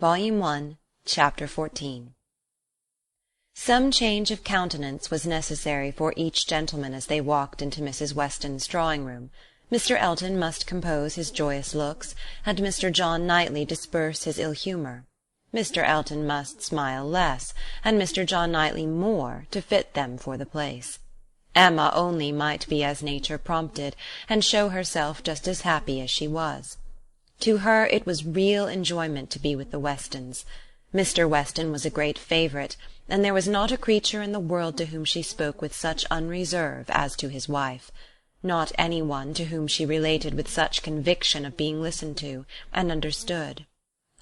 Volume 1, Chapter 14. Some change of countenance was necessary for each gentleman as they walked into Mrs. Weston's drawing-room. Mr. Elton must compose his joyous looks, and Mr. John Knightley disperse his ill-humour. Mr. Elton must smile less, and Mr. John Knightley more, to fit them for the place. Emma only might be as nature prompted, and show herself just as happy as she was. To her it was real enjoyment to be with the Westons. Mr. Weston was a great favourite, and there was not a creature in the world to whom she spoke with such unreserve as to his wife, not any one to whom she related with such conviction of being listened to and understood,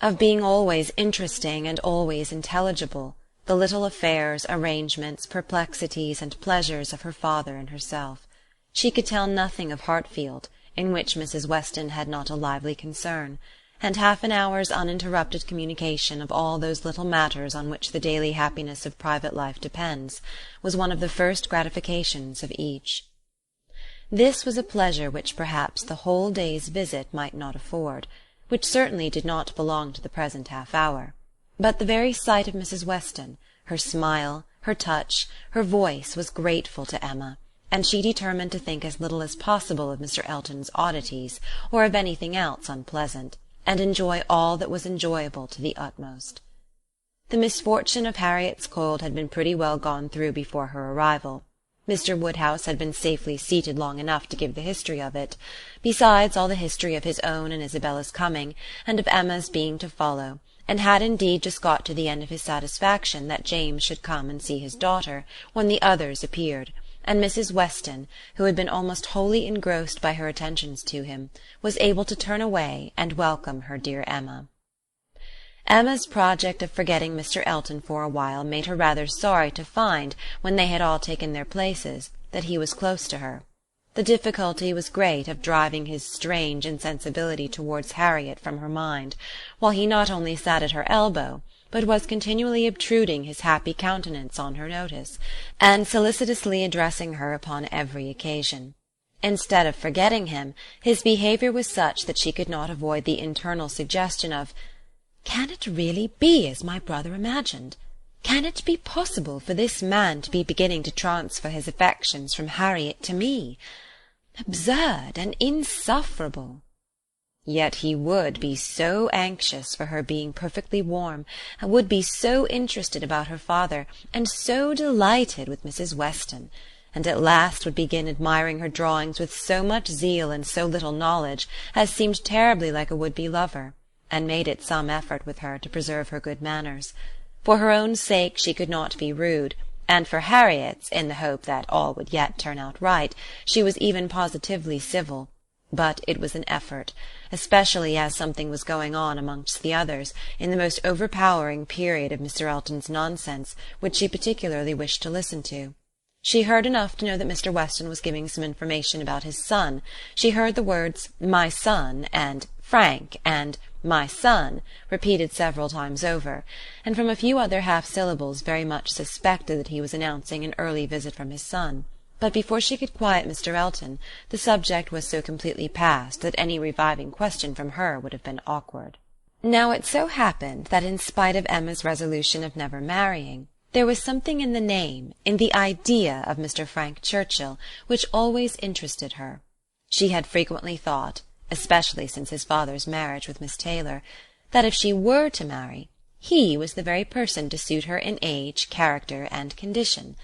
of being always interesting and always intelligible, the little affairs, arrangements, perplexities, and pleasures of her father and herself. She could tell nothing of Hartfield, in which Mrs. Weston had not a lively concern, and half an hour's uninterrupted communication of all those little matters on which the daily happiness of private life depends, was one of the first gratifications of each. This was a pleasure which perhaps the whole day's visit might not afford, which certainly did not belong to the present half-hour. But the very sight of Mrs. Weston, her smile, her touch, her voice, was grateful to Emma, and she determined to think as little as possible of Mr. Elton's oddities, or of anything else unpleasant, and enjoy all that was enjoyable to the utmost. The misfortune of Harriet's cold had been pretty well gone through before her arrival. Mr. Woodhouse had been safely seated long enough to give the history of it, besides all the history of his own and Isabella's coming, and of Emma's being to follow, and had indeed just got to the end of his satisfaction that James should come and see his daughter, when the others appeared, and Mrs. Weston, who had been almost wholly engrossed by her attentions to him, was able to turn away and welcome her dear Emma. Emma's project of forgetting Mr. Elton for a while made her rather sorry to find, when they had all taken their places, that he was close to her. The difficulty was great of driving his strange insensibility towards Harriet from her mind, while he not only sat at her elbow, but was continually obtruding his happy countenance on her notice, and solicitously addressing her upon every occasion. Instead of forgetting him, his behaviour was such that she could not avoid the internal suggestion of, "Can it really be as my brother imagined? Can it be possible for this man to be beginning to transfer his affections from Harriet to me? Absurd and insufferable!" Yet he would be so anxious for her being perfectly warm, and would be so interested about her father, and so delighted with Mrs. Weston, and at last would begin admiring her drawings with so much zeal and so little knowledge as seemed terribly like a would-be lover, and made it some effort with her to preserve her good manners. For her own sake she could not be rude, and for Harriet's, in the hope that all would yet turn out right, she was even positively civil. But it was an effort, especially as something was going on amongst the others, in the most overpowering period of Mr. Elton's nonsense, which she particularly wished to listen to. She heard enough to know that Mr. Weston was giving some information about his son. She heard the words "my son" and "Frank" and "my son" repeated several times over, and from a few other half-syllables very much suspected that he was announcing an early visit from his son. But before she could quiet Mr. Elton, the subject was so completely past that any reviving question from her would have been awkward. Now it so happened that in spite of Emma's resolution of never marrying, there was something in the name, in the idea of Mr. Frank Churchill, which always interested her. She had frequently thought, especially since his father's marriage with Miss Taylor, that if she were to marry, he was the very person to suit her in age, character, and condition.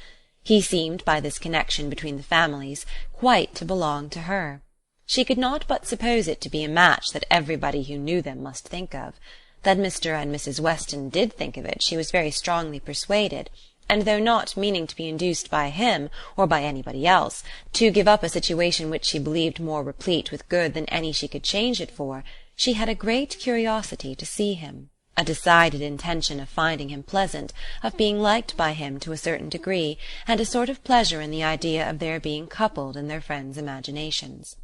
He seemed, by this connection between the families, quite to belong to her. She could not but suppose it to be a match that everybody who knew them must think of. That Mr. and Mrs. Weston did think of it she was very strongly persuaded, and though not meaning to be induced by him, or by anybody else, to give up a situation which she believed more replete with good than any she could change it for, she had a great curiosity to see him, a decided intention of finding him pleasant, of being liked by him to a certain degree, and a sort of pleasure in the idea of their being coupled in their friends' imaginations.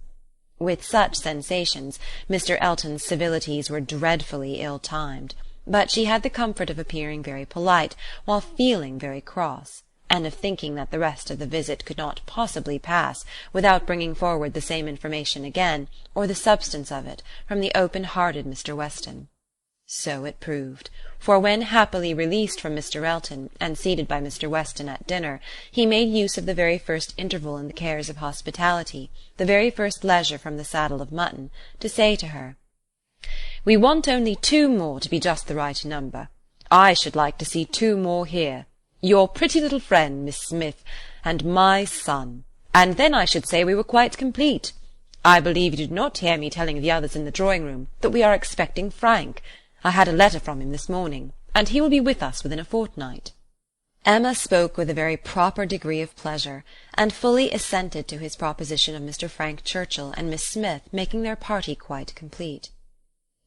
With such sensations, Mr. Elton's civilities were dreadfully ill-timed, but she had the comfort of appearing very polite, while feeling very cross, and of thinking that the rest of the visit could not possibly pass without bringing forward the same information again, or the substance of it, from the open-hearted Mr. Weston. So it proved, for when happily released from Mr. Elton, and seated by Mr. Weston at dinner, he made use of the very first interval in the cares of hospitality, the very first leisure from the saddle of mutton, to say to her, "We want only 2 more to be just the right number. I should like to see 2 more here, your pretty little friend, Miss Smith, and my son, and then I should say we were quite complete. I believe you did not hear me telling the others in the drawing-room that we are expecting Frank. I had a letter from him this morning, and he will be with us within a fortnight." Emma spoke with a very proper degree of pleasure, and fully assented to his proposition of Mr. Frank Churchill and Miss Smith making their party quite complete.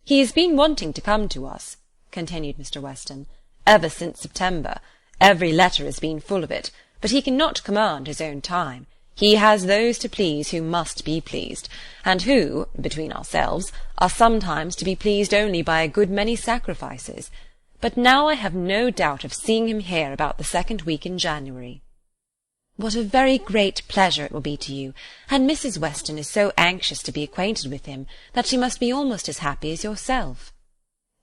"He has been wanting to come to us," continued Mr. Weston, "ever since September. Every letter has been full of it, but he cannot command his own time. He has those to please who must be pleased, and who, between ourselves, are sometimes to be pleased only by a good many sacrifices. But now I have no doubt of seeing him here about the 2nd week in January." "What a very great pleasure it will be to you, and Mrs. Weston is so anxious to be acquainted with him that she must be almost as happy as yourself."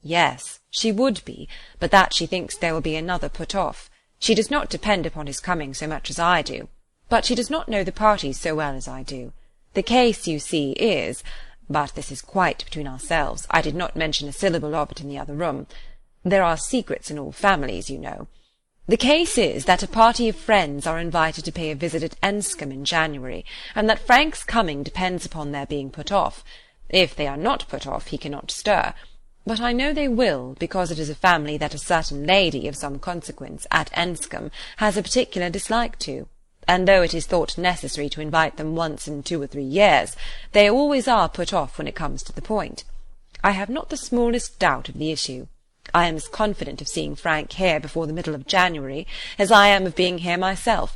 "Yes, she would be, but that she thinks there will be another put off. She does not depend upon his coming so much as I do, but she does not know the parties so well as I do. The case, you see, is—but this is quite between ourselves. I did not mention a syllable of it in the other room. There are secrets in all families, you know. The case is that a party of friends are invited to pay a visit at Enscombe in January, and that Frank's coming depends upon their being put off. If they are not put off, he cannot stir. But I know they will, because it is a family that a certain lady of some consequence at Enscombe has a particular dislike to, and though it is thought necessary to invite them once in 2 or 3 years, they always are put off when it comes to the point. I have not the smallest doubt of the issue. I am as confident of seeing Frank here before the middle of January as I am of being here myself.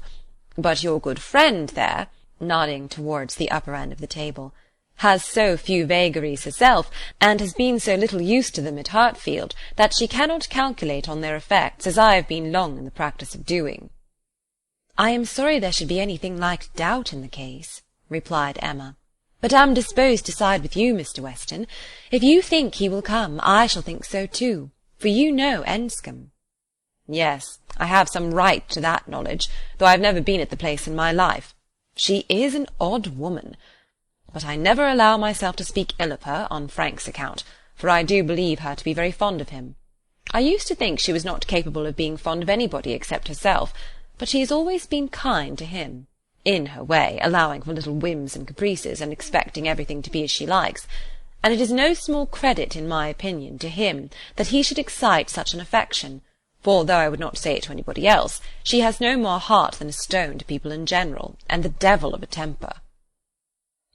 But your good friend there," nodding towards the upper end of the table, "has so few vagaries herself, and has been so little used to them at Hartfield, that she cannot calculate on their effects as I have been long in the practice of doing." "I am sorry there should be anything like doubt in the case," replied Emma, "but am disposed to side with you, Mr. Weston. If you think he will come, I shall think so too, for you know Enscombe." "Yes, I have some right to that knowledge, though I have never been at the place in my life. She is an odd woman. But I never allow myself to speak ill of her on Frank's account, for I do believe her to be very fond of him. I used to think she was not capable of being fond of anybody except herself, but she has always been kind to him, in her way, allowing for little whims and caprices, and expecting everything to be as she likes, and it is no small credit, in my opinion, to him that he should excite such an affection, for though I would not say it to anybody else, she has no more heart than a stone to people in general, and the devil of a temper."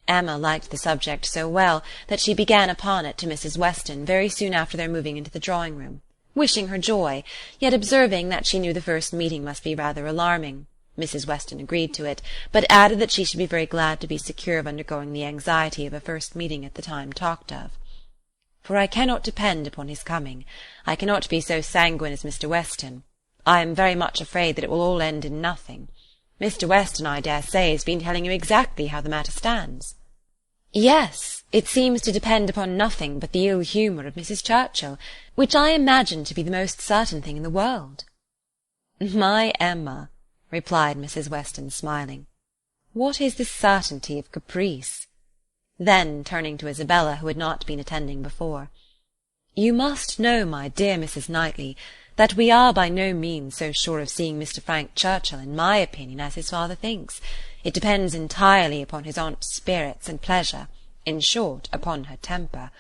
Emma liked the subject so well that she began upon it to Mrs. Weston very soon after their moving into the drawing-room, wishing her joy, yet observing that she knew the first meeting must be rather alarming. Mrs. Weston agreed to it, but added that she should be very glad to be secure of undergoing the anxiety of a first meeting at the time talked of. "For I cannot depend upon his coming. I cannot be so sanguine as Mr. Weston. I am very much afraid that it will all end in nothing. Mr. Weston, I dare say, has been telling you exactly how the matter stands." "Yes, it seems to depend upon nothing but the ill humour of Mrs. Churchill, which I imagine to be the most certain thing in the world." "My Emma," replied Mrs. Weston, smiling, "what is the certainty of caprice?" Then, turning to Isabella, who had not been attending before, "You must know, my dear Mrs. Knightley, that we are by no means so sure of seeing Mr. Frank Churchill, in my opinion, as his father thinks. It depends entirely upon his aunt's spirits and pleasure, in short, upon her temper.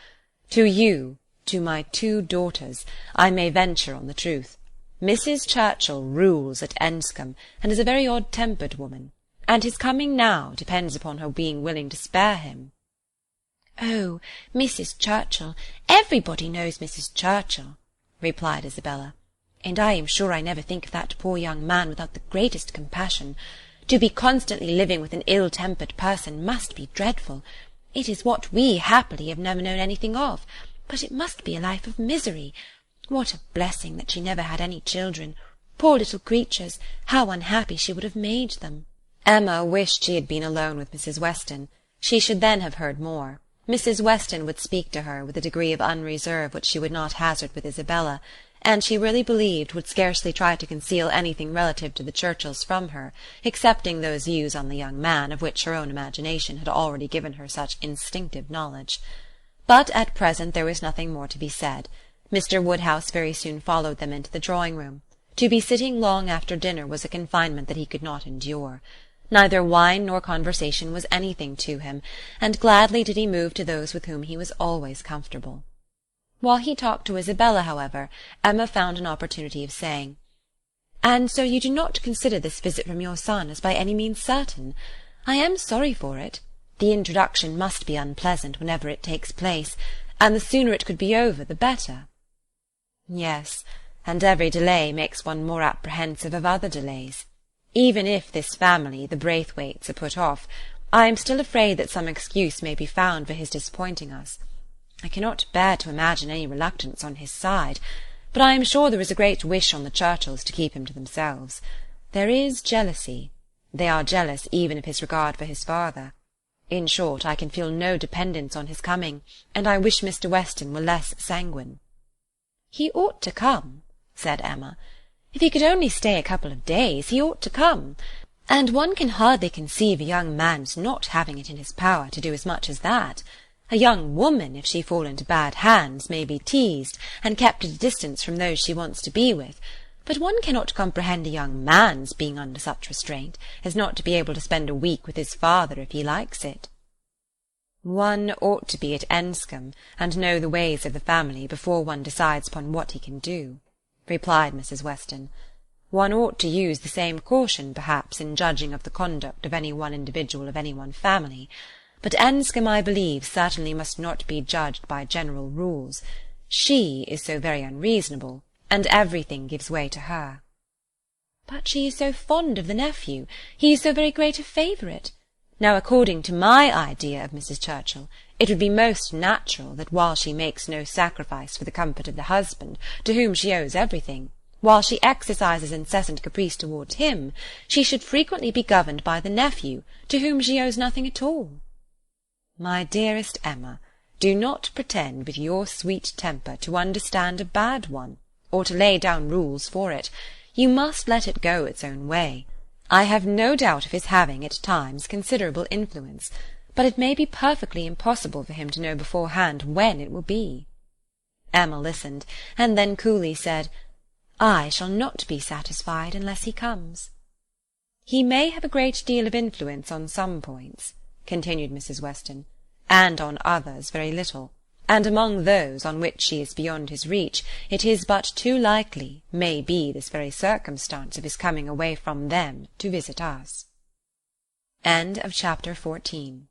To you, to my 2 daughters, I may venture on the truth. Mrs. Churchill rules at Enscombe, and is a very odd-tempered woman, and his coming now depends upon her being willing to spare him." "Oh, Mrs. Churchill! Everybody knows Mrs. Churchill," replied Isabella, "and I am sure I never think of that poor young man without the greatest compassion. To be constantly living with an ill-tempered person must be dreadful. It is what we, happily, have never known anything of, but it must be a life of misery. What a blessing that she never had any children! Poor little creatures, how unhappy she would have made them!" Emma wished she had been alone with Mrs. Weston. She should then have heard more, Mrs. Weston would speak to her with a degree of unreserve which she would not hazard with Isabella, and she really believed would scarcely try to conceal anything relative to the Churchills from her, excepting those views on the young man of which her own imagination had already given her such instinctive knowledge. But at present there was nothing more to be said. Mr. Woodhouse very soon followed them into the drawing-room. To be sitting long after dinner was a confinement that he could not endure. Neither wine nor conversation was anything to him, and gladly did he move to those with whom he was always comfortable. While he talked to Isabella, however, Emma found an opportunity of saying, "And so you do not consider this visit from your son as by any means certain? I am sorry for it. The introduction must be unpleasant whenever it takes place, and the sooner it could be over the better." "Yes, and every delay makes one more apprehensive of other delays. Even if this family, the Braithwaites, are put off, I am still afraid that some excuse may be found for his disappointing us. I cannot bear to imagine any reluctance on his side, but I am sure there is a great wish on the Churchills to keep him to themselves. There is jealousy. They are jealous even of his regard for his father. In short, I can feel no dependence on his coming, and I wish Mr. Weston were less sanguine." "He ought to come," said Emma. "If he could only stay a couple of days, he ought to come. And one can hardly conceive a young man's not having it in his power to do as much as that. A young woman, if she fall into bad hands, may be teased, and kept at a distance from those she wants to be with, but one cannot comprehend a young man's being under such restraint as not to be able to spend a week with his father if he likes it." "One ought to be at Enscombe, and know the ways of the family, before one decides upon what he can do," replied Mrs. Weston. "One ought to use the same caution, perhaps, in judging of the conduct of any one individual of any one family. But Enscombe, I believe, certainly must not be judged by general rules. She is so very unreasonable, and everything gives way to her." "But she is so fond of the nephew. He is so very great a favourite. Now, according to my idea of Mrs. Churchill, it would be most natural that while she makes no sacrifice for the comfort of the husband, to whom she owes everything, while she exercises incessant caprice towards him, she should frequently be governed by the nephew, to whom she owes nothing at all." "My dearest Emma, do not pretend with your sweet temper to understand a bad one, or to lay down rules for it. You must let it go its own way. I have no doubt of his having at times considerable influence, but it may be perfectly impossible for him to know beforehand when it will be." Emma listened, and then coolly said, "I shall not be satisfied unless he comes." "He may have a great deal of influence on some points," continued Mrs. Weston, "and on others very little, and among those on which she is beyond his reach, it is but too likely may be this very circumstance of his coming away from them to visit us." Chapter 14